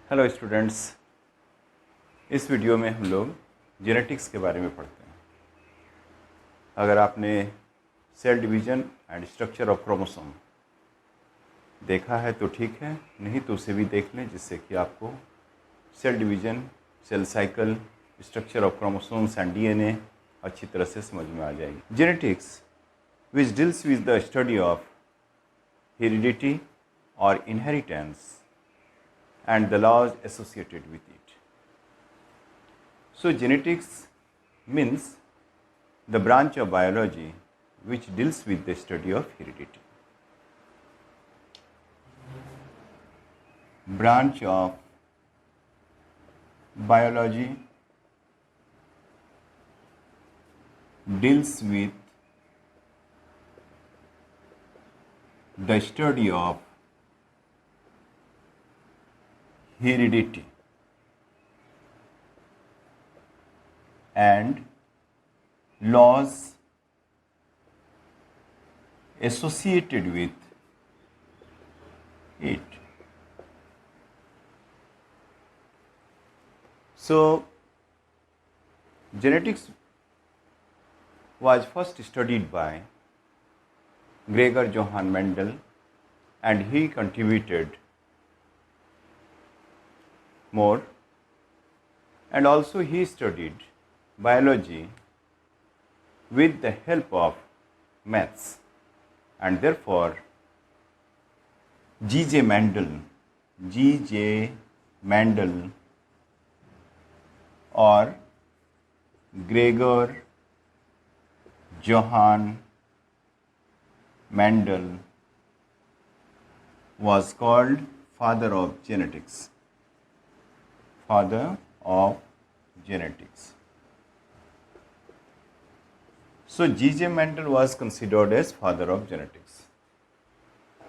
Hello students, इस video में हम लोग जेनेटिक्स के बारे में पढ़ते हैं। अगर आपने cell division and structure of chromosome देखा है तो ठीक है, नहीं तो उसे भी देख लें, जिससे कि आपको cell division, cell cycle, structure of chromosomes and DNA अच्छी तरह से समझ में आ जाएगी। Genetics which deals with the study of heredity और inheritance and the laws associated with it. So genetics means the branch of biology which deals with the study of heredity. Branch of biology deals with the study of heredity and laws associated with it. So, genetics was first studied by Gregor Johann Mendel, and he contributed more, and also he studied biology with the help of maths, and therefore G.J. Mendel or Gregor Johann Mendel was called father of genetics. Father of genetics. So G.J. Mendel was considered as father of genetics,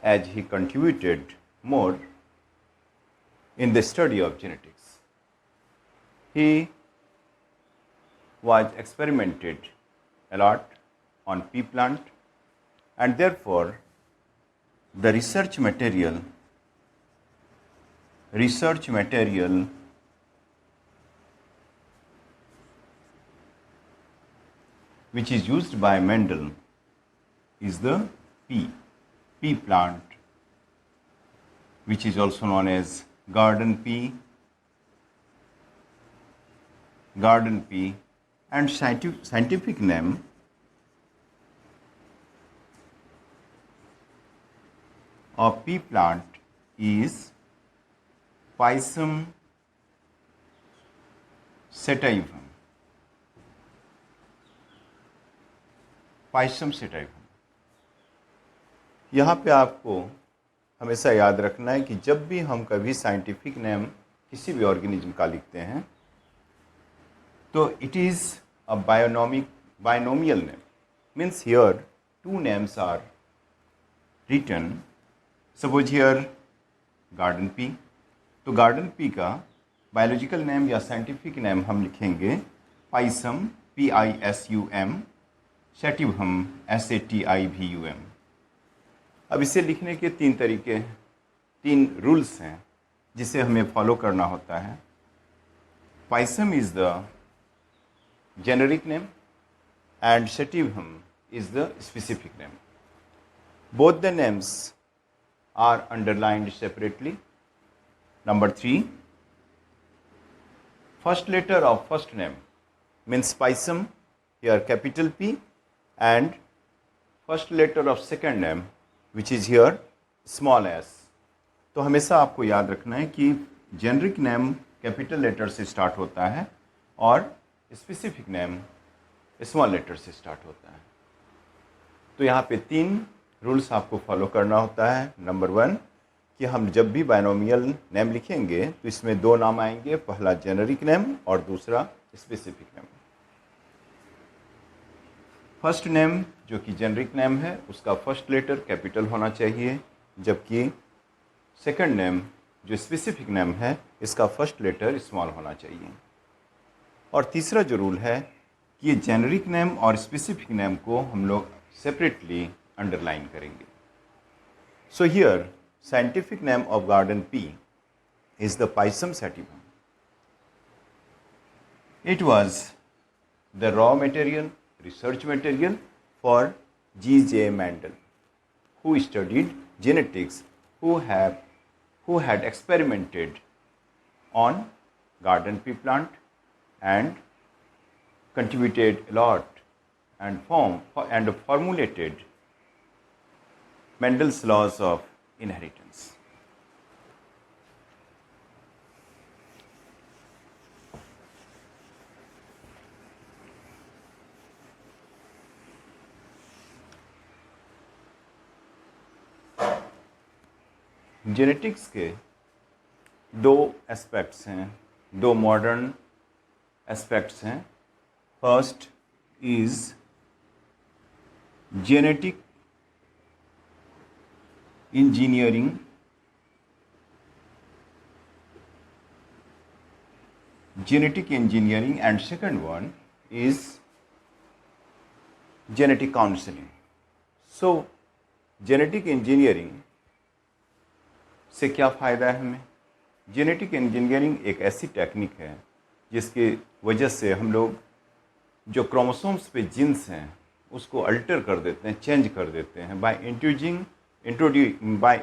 as he contributed more in the study of genetics. He was experimented a lot on pea plant, and therefore the research material which is used by Mendel is the pea plant, which is also known as garden pea, and scientific name of pea plant is Pisum sativum. यहाँ पे आपको हमेशा याद रखना है कि जब भी हम कभी साइंटिफिक नेम किसी भी ऑर्गेनिज्म का लिखते हैं तो it is a binomial name, means here two names are written. Suppose here garden pea, तो गार्डन पी का बायोलॉजिकल नेम या साइंटिफिक नेम हम लिखेंगे पाइसम, PISUM, सैटिवम, SATIVUM. अब इसे लिखने के तीन रूल्स हैं जिसे हमें फॉलो करना होता है. Pisum is the generic name and sativum is the specific name. Both the names are underlined separately. Number 3, first letter of first name means Pisum, here capital P, and first letter of second name which is here small s. तो हमेशा आपको याद रखना है कि generic name capital letter से start होता है और स्पेसिफिक नेम स्मॉल लेटर से स्टार्ट होता है. तो यहाँ पे 3 रूल्स आपको फॉलो करना होता है. नंबर 1 कि हम जब भी बायनोमियल नेम लिखेंगे तो इसमें 2 नाम आएंगे, पहला जेनेरिक नेम और दूसरा स्पेसिफिक नेम. फर्स्ट नेम जो कि जेनेरिक नेम है उसका फर्स्ट लेटर कैपिटल होना चाहिए, जबकि सेकंड नेम जो स्पेसिफिक नेम है इसका फर्स्ट लेटर स्मॉल होना चाहिए. और तीसरा जो रूल है कि ये जेनेरिक नेम और स्पेसिफिक नेम को हम लोग सेपरेटली अंडरलाइन करेंगे. So here scientific name of garden pea is the Pisum sativum. It was the raw material, research material for G.J. Mendel, who studied genetics, who had experimented on garden pea plant and contributed a lot and formulated Mendel's laws of inheritance. Genetics के दो aspects हैं, दो modern aspects हैं. First is genetic engineering, and second one is genetic counseling. So genetic engineering से क्या फ़ायदा है हमें? जेनेटिक इंजीनियरिंग एक ऐसी टेक्निक है जिसकी वजह से हम लोग जो क्रोमोसोम्स पे जीन्स हैं उसको अल्टर कर देते हैं, चेंज कर देते हैं by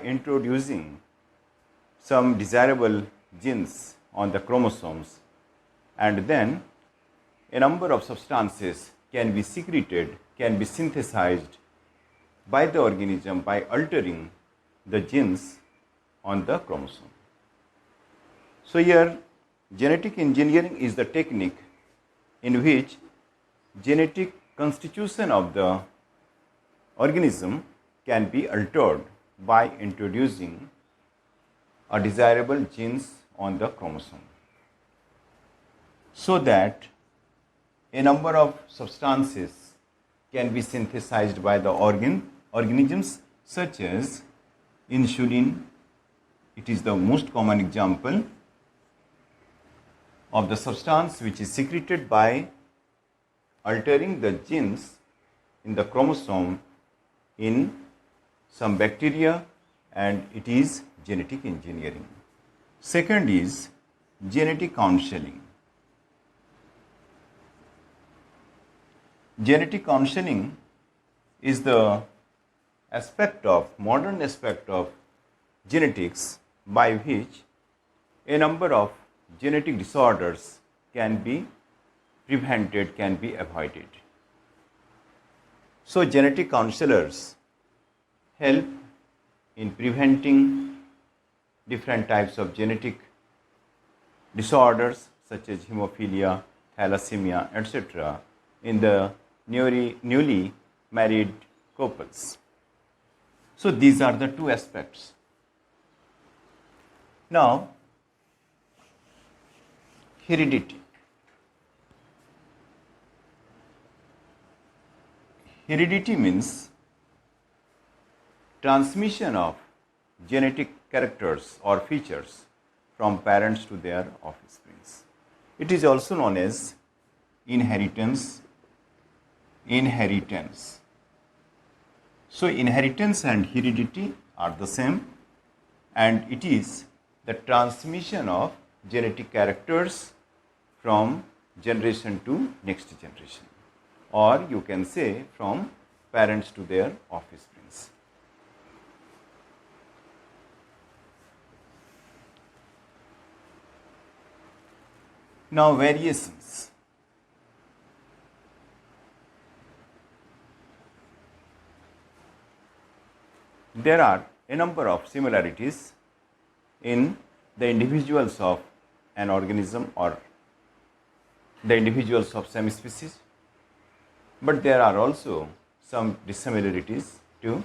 introducing some desirable genes on the chromosomes, and then a number of substances can be secreted, can be synthesized by the organism by altering the genes on the chromosome. So here genetic engineering is the technique in which genetic constitution of the organism can be altered by introducing a desirable genes on the chromosome, so that a number of substances can be synthesized by the organisms such as insulin. It is the most common example of the substance which is secreted by altering the genes in the chromosome in some bacteria, and it is genetic engineering. Second is genetic counseling. Genetic counseling is the modern aspect of genetics by which a number of genetic disorders can be prevented, can be avoided. So genetic counselors help in preventing different types of genetic disorders such as hemophilia, thalassemia, etc. in the newly married couples. So these are the two aspects. Now, heredity. Heredity means transmission of genetic characters or features from parents to their offsprings. It is also known as inheritance. So inheritance and heredity are the same, and it is the transmission of genetic characters from generation to next generation, or you can say from parents to their offsprings. Now variations. There are a number of similarities in the individuals of an organism or the individuals of same species, but there are also some dissimilarities too,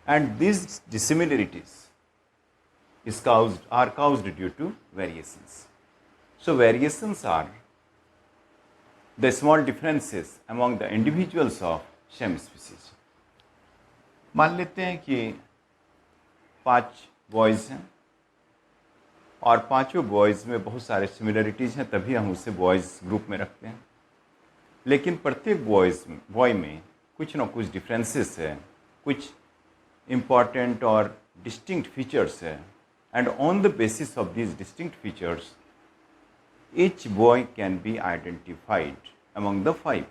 and these dissimilarities are caused due to variations. So variations are the small differences among the individuals of same species. मान लेते हैं कि 5 boys हैं और पांचों boys में बहुत सारे सिमिलरिटीज़ हैं, तभी हम उसे बॉयज़ ग्रुप में रखते हैं. लेकिन प्रत्येक बॉय में कुछ ना कुछ डिफरेंसेस है, कुछ इम्पॉर्टेंट और डिस्टिंक्ट फीचर्स है, and on the basis of these distinct features, each boy can be identified among the 5.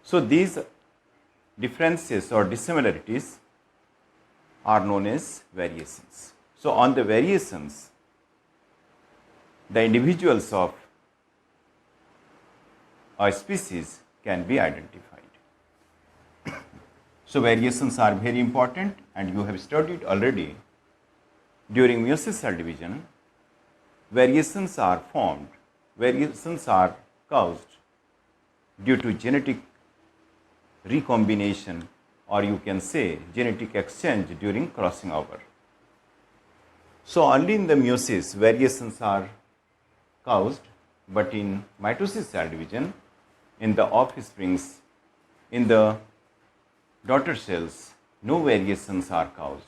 So these differences or dissimilarities are known as variations. So on the variations, the individuals of a species can be identified. So variations are very important, and you have studied already. During meiosis cell division, variations are formed, variations are caused due to genetic recombination, or you can say genetic exchange during crossing over. So early in the meiosis, variations are caused, but in mitosis cell division, in the offsprings, in the daughter cells, no variations are caused.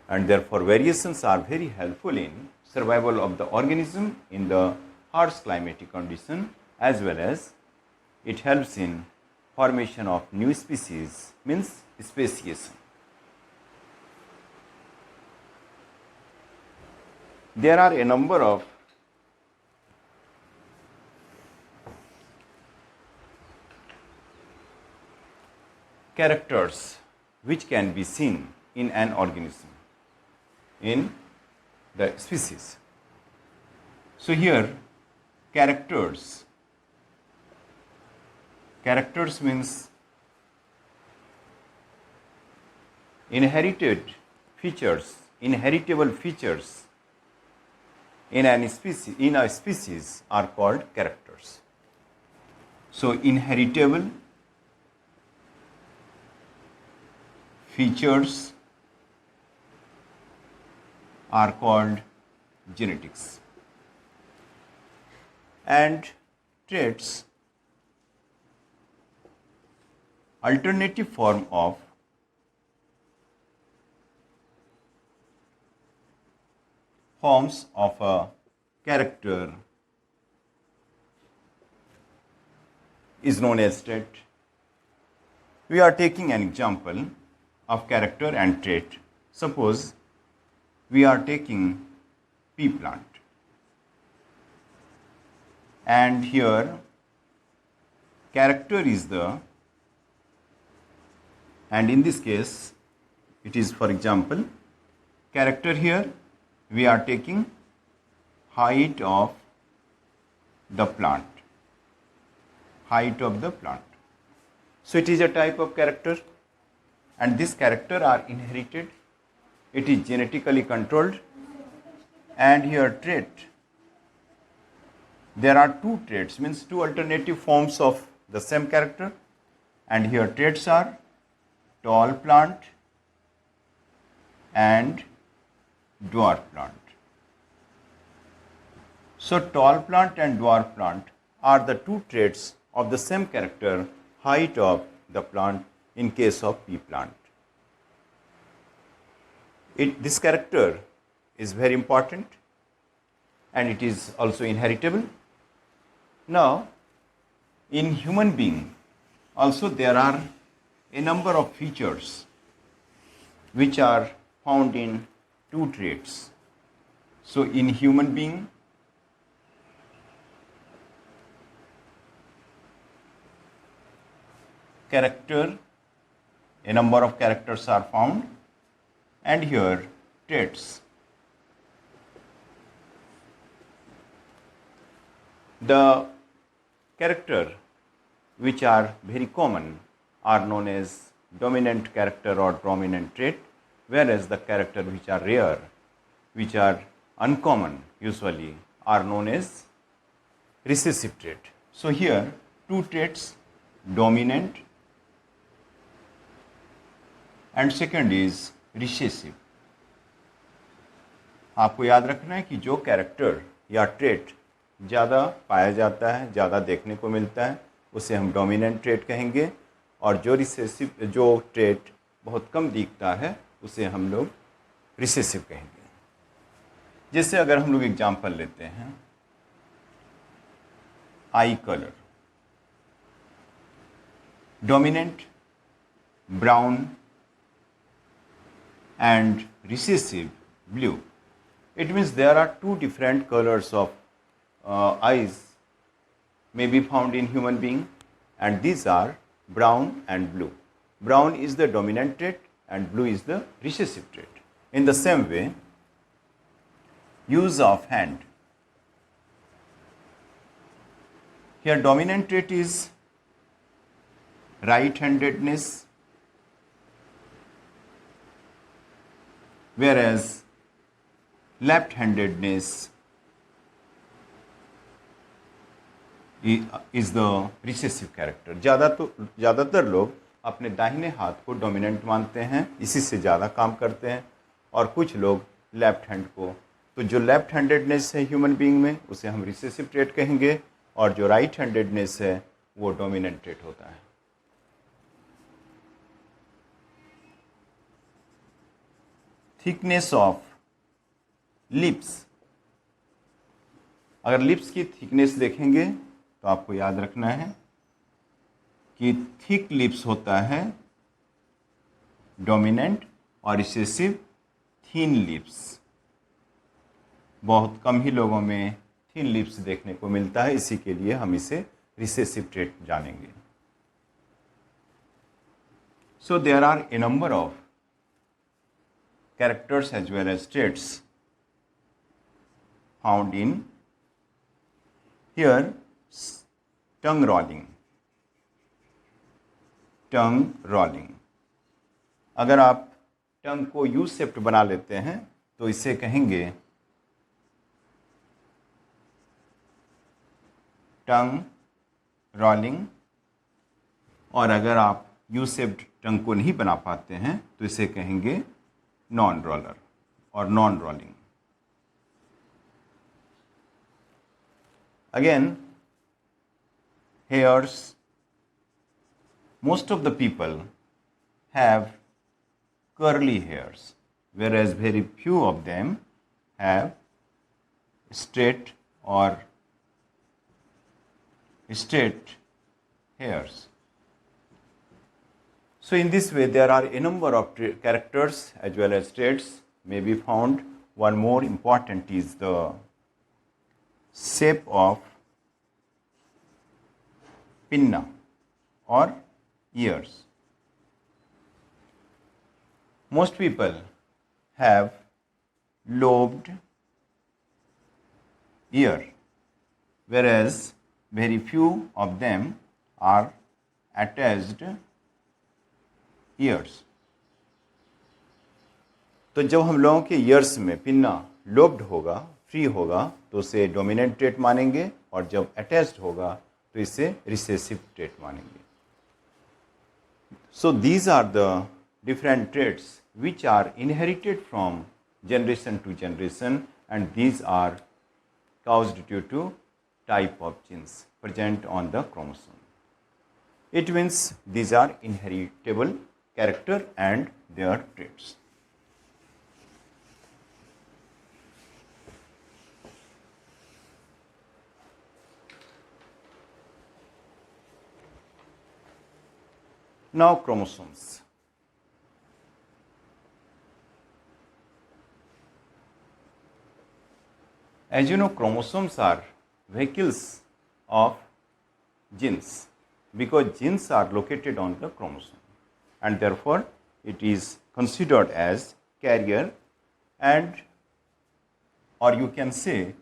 And therefore, variations are very helpful in survival of the organism in the harsh climatic condition, as well as it helps in formation of new species, means speciation. There are a number of characters which can be seen in an organism, in the species. So here characters means inherited features, inheritable features in a species are called characters. So inheritable features are called genetics, and traits, alternative form of forms of a character is known as trait. We are taking an example of character and trait. Suppose we are taking pea plant, and here character is the, and in this case it is, for example, character here we are taking height of the plant, height of the plant. So it is a type of character, and this character are inherited, it is genetically controlled. And here trait, there are two traits, means two alternative forms of the same character, and here traits are tall plant and dwarf plant. So tall plant and dwarf plant are the two traits of the same character, height of the plant in case of pea plant. This character is very important, and it is also inheritable. Now, in human being also there are a number of features which are found in two traits. So in human being, character, a number of characters are found, and here traits. The character which are very common are known as dominant character or dominant trait, whereas the character which are rare, which are uncommon usually, are known as recessive trait. So here two traits, dominant and second is recessive. आपको याद रखना है कि जो character या trait ज़्यादा पाया जाता है, ज़्यादा देखने को मिलता है, उसे हम डोमिनेंट ट्रेट कहेंगे, और जो रिसेसिव, जो ट्रेट बहुत कम दिखता है, उसे हम लोग रिसेसिव कहेंगे. जैसे अगर हम लोग एग्जांपल लेते हैं, आई colour, dominant brown and recessive blue. It means there are two different colors of eyes may be found in human being, and these are brown and blue. Brown is the dominant trait and blue is the recessive trait. In the same way, use of hand. Here dominant trait is right-handedness, whereas left-handedness is the recessive character. ज़्यादातर लोग अपने दाहिने हाथ को dominant मानते हैं, इसी से ज़्यादा काम करते हैं, और कुछ लोग लेफ्ट हैंड को। तो जो लेफ्ट हैंडेडनेस है ह्यूमन बीइंग में उसे हम रिसेसिव ट्रेट कहेंगे, और जो राइट हैंडेडनेस है वो डोमिनेंट ट्रेट होता है। Thickness of lips. अगर लिप्स की थिकनेस देखेंगे तो आपको याद रखना है कि थिक लिप्स होता है डोमिनेंट और रिसेसिव थिन लिप्स। बहुत कम ही लोगों में थिन लिप्स देखने को मिलता है, इसी के लिए हम इसे रिसेसिव ट्रेट जानेंगे। So there are a number of characters as well as traits found in here. Tongue rolling. अगर आप टंग को यू शेप्ड बना लेते हैं तो इसे कहेंगे टंग रोलिंग, और अगर आप यू शेप्ड टंग को नहीं बना पाते हैं तो इसे कहेंगे नॉन रोलर और non rolling. Again, hairs. Most of the people have curly hairs, whereas very few of them have straight hairs. So in this way, there are a number of characters as well as traits may be found. One more important is the shape of pinna or ears. Most people have lobed ear, whereas very few of them are attached ears. तो जब हम लोगों के years में pinna lobed होगा, free होगा, तो उसे डोमिनेंट ट्रेट मानेंगे, और जब अटैच्ड होगा तो इसे रिसेसिव ट्रेट मानेंगे। So these are the different traits which are inherited from generation to generation, and these are caused due to type of genes present on the chromosome. It means these are inheritable character and their traits. Now chromosomes. As you know, chromosomes are vehicles of genes, because genes are located on the chromosome, and therefore it is considered as carrier, and or you can say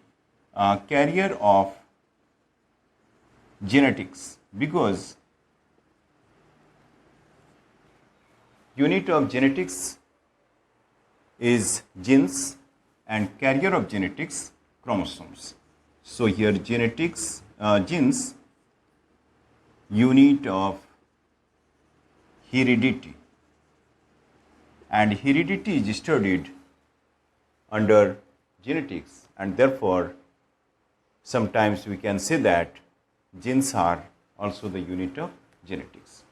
carrier of genetics, because unit of genetics is genes and carrier of genetics chromosomes. So here genetics genes unit of heredity, and heredity is studied under genetics, and therefore sometimes we can say that genes are also the unit of genetics.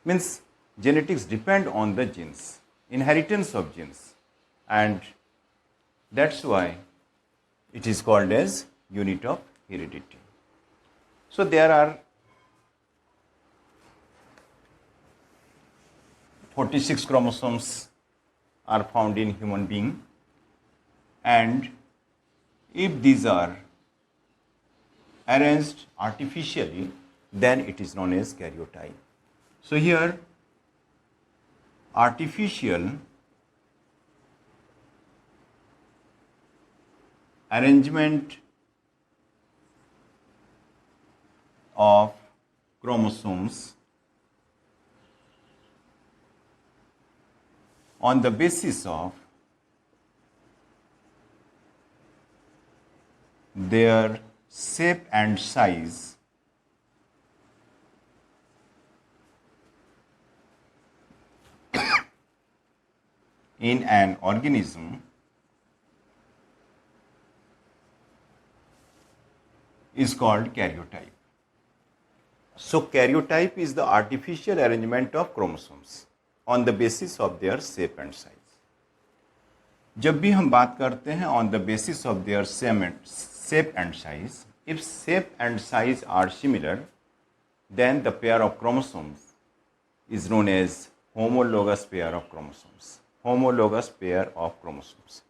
Means genetics depend on the genes, inheritance of genes, and that's why it is called as unit of heredity. So there are 46 chromosomes are found in human being, and if these are arranged artificially, then it is known as karyotype. So here artificial arrangement of chromosomes on the basis of their shape and size in an organism is called karyotype. So karyotype is the artificial arrangement of chromosomes on the basis of their shape and size. जब भी हम बात करते हैं on the basis of their shape and size, if shape and size are similar, then the pair of chromosomes is known as homologous pair of chromosomes. Homologous pair of chromosomes.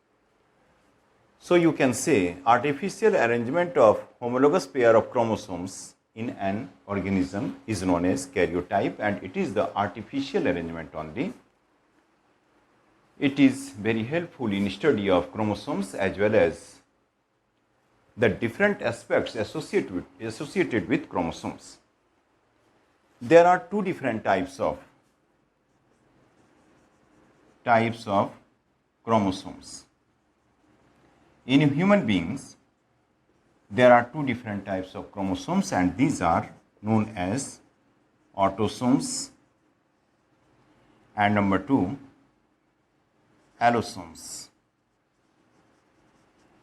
So you can say artificial arrangement of homologous pair of chromosomes in an organism is known as karyotype, and it is the artificial arrangement only. It is very helpful in study of chromosomes as well as the different aspects associated with chromosomes. There are two different types of chromosomes. In human beings, there are two different types of chromosomes, and these are known as autosomes and number two, allosomes.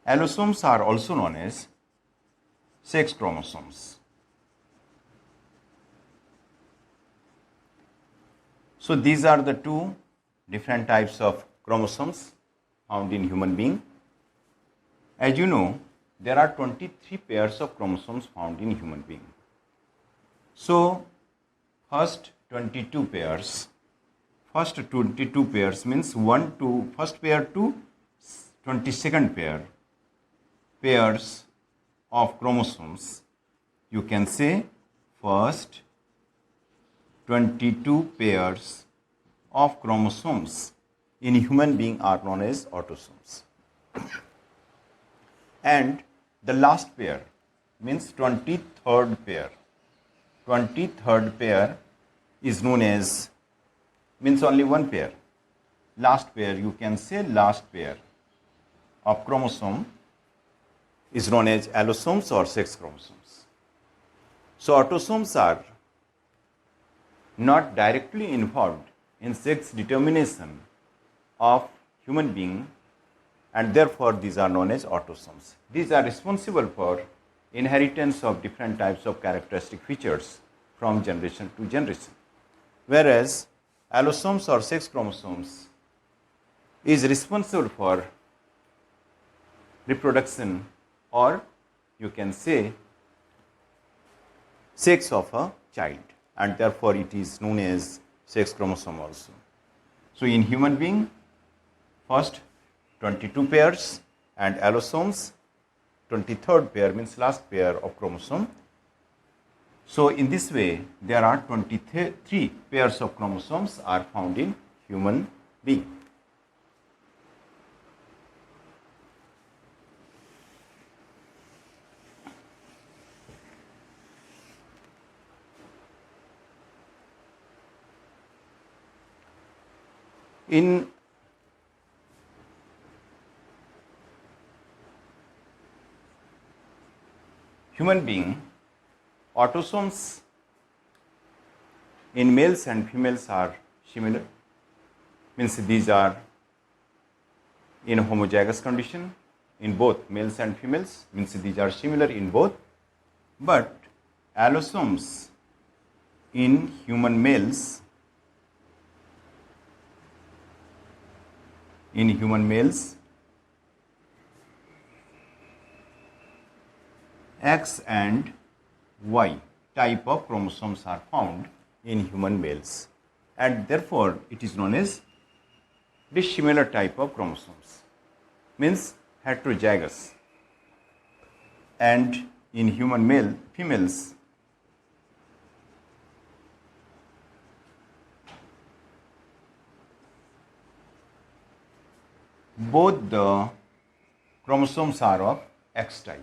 Allosomes are also known as sex chromosomes. So these are the two different types of chromosomes found in human being. As you know, there are 23 pairs of chromosomes found in human being. So first 22 pairs means first pair to 22nd pairs of chromosomes. You can say first 22 pairs of chromosomes in human being are known as autosomes. And the last pair means 23rd pair. 23rd pair is known as, means only one pair. Last pair, you can say last pair of chromosome is known as allosomes or sex chromosomes. So autosomes are not directly involved in sex determination of human being, and therefore these are known as autosomes. These are responsible for inheritance of different types of characteristic features from generation to generation, whereas allosomes or sex chromosomes is responsible for reproduction, or you can say sex of a child, and therefore it is known as sex chromosome also. So in human being, first 22 pairs, and allosomes 23rd pair means last pair of chromosome. So in this way there are 23 pairs of chromosomes are found in human being. In human being, autosomes in males and females are similar, means these are in homozygous condition in both males and females, means these are similar in both, but allosomes in human males X and Y type of chromosomes are found in human males, and therefore it is known as dissimilar type of chromosomes, means heterozygous, and in human females both the chromosomes are of X type.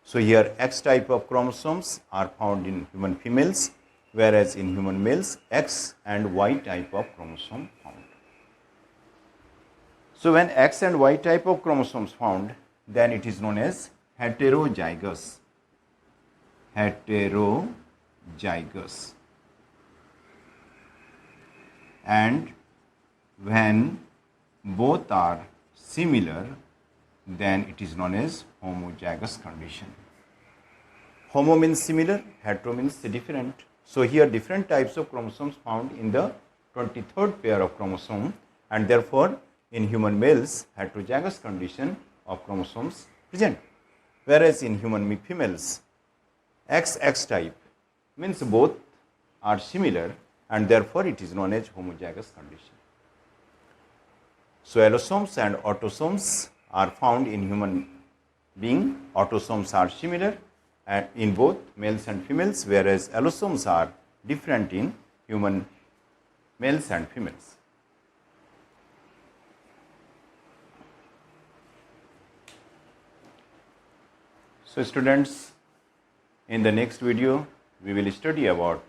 So here X type of chromosomes are found in human females, whereas in human males X and Y type of chromosome found. So when X and Y type of chromosomes found, then it is known as heterozygous. Heterozygous. And when both are similar, then it is known as homozygous condition. Homo means similar, hetero means different. So here different types of chromosomes found in the 23rd pair of chromosome, and therefore in human males heterozygous condition of chromosomes present, whereas in human females XX type means both are similar, and therefore it is known as homozygous condition. So allosomes and autosomes are found in human being. Autosomes are similar and in both males and females, whereas allosomes are different in human males and females. So students, in the next video we will study about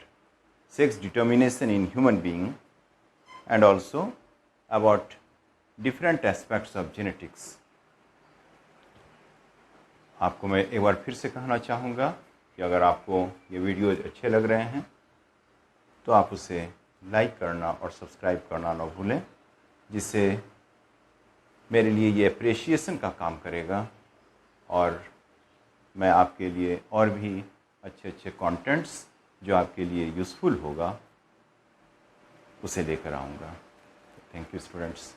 sex determination in human being and also about different aspects of genetics. आपको मैं एक बार फिर से कहना चाहूँगा कि अगर आपको ये वीडियो अच्छे लग रहे हैं तो आप उसे लाइक करना और सब्सक्राइब करना ना भूलें, जिससे मेरे लिए ये अप्रिशिएशन का काम करेगा और मैं आपके लिए और भी अच्छे अच्छे कंटेंट्स जो आपके लिए यूज़फुल होगा उसे लेकर आऊँगा. Thank you students.